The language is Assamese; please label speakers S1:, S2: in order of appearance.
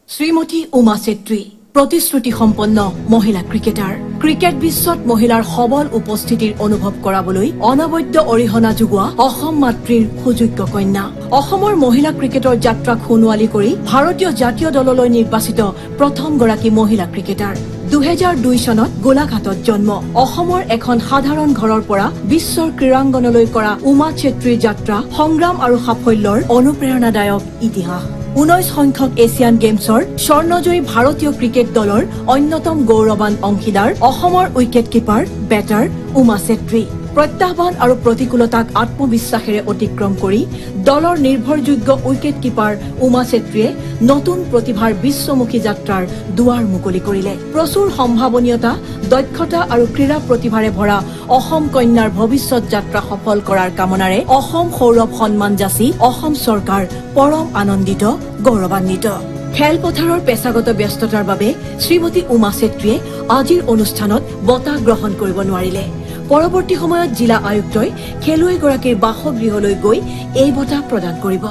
S1: শ্ৰীমতী উমা চেত্ৰী প্ৰতিশ্ৰুতি সম্পন্ন মহিলা ক্ৰিকেটাৰ ক্ৰিকেট বিশ্বত মহিলাৰ সবল উপস্থিতিৰ অনুভৱ কৰাবলৈ অনবদ্য অৰিহণা যোগোৱা অসম মাতৃৰ সুযোগ্য কন্যা অসমৰ মহিলা ক্ৰিকেটৰ যাত্ৰাক সোণোৱালী কৰি ভাৰতীয় জাতীয় দললৈ নিৰ্বাচিত প্ৰথমগৰাকী মহিলা ক্ৰিকেটাৰ 2002 চনত গোলাঘাটত জন্ম অসমৰ এখন সাধাৰণ ঘৰৰ পৰা বিশ্বৰ ক্ৰীড়াংগনলৈ কৰা উমা চেত্ৰীৰ যাত্ৰা সংগ্ৰাম আৰু সাফল্যৰ অনুপ্ৰেৰণাদায়ক ইতিহাস 19 সংখ্যক এছিয়ান গেমছৰ স্বৰ্ণজয়ী ভাৰতীয় ক্ৰিকেট দলৰ অন্যতম গৌৰৱান অংশীদাৰ অসমৰ wicket keeper batter Uma Chetry প্ৰত্যাহ্বান আৰু প্ৰতিকূলতাক আত্মবিশ্বাসেৰে অতিক্ৰম কৰি দলৰ নিৰ্ভৰযোগ্য উইকেট কিপাৰ উমা চেত্ৰীয়ে নতুন প্ৰতিভাৰ বিশ্বমুখী যাত্ৰাৰ দুৱাৰ মুকলি কৰিলে প্ৰচুৰ সম্ভাৱনীয়তা দক্ষতা আৰু ক্ৰীড়া প্ৰতিভাৰে ভৰা অসম কন্যাৰ ভৱিষ্যত যাত্ৰা সফল কৰাৰ কামনাৰে অসম সৌৰভ সন্মান যাচি অসম চৰকাৰ পৰম আনন্দিত গৌৰৱান্বিত খেলপথাৰৰ পেছাগত ব্যস্ততাৰ বাবে শ্ৰীমতী উমা চেত্ৰীয়ে আজিৰ অনুষ্ঠানত বঁটা গ্ৰহণ কৰিব নোৱাৰিলে পৰৱৰ্তী সময়ত জিলা আয়ুক্তই খেলুৱৈগৰাকীৰ বাসগৃহলৈ গৈ এই বঁটা প্ৰদান কৰিব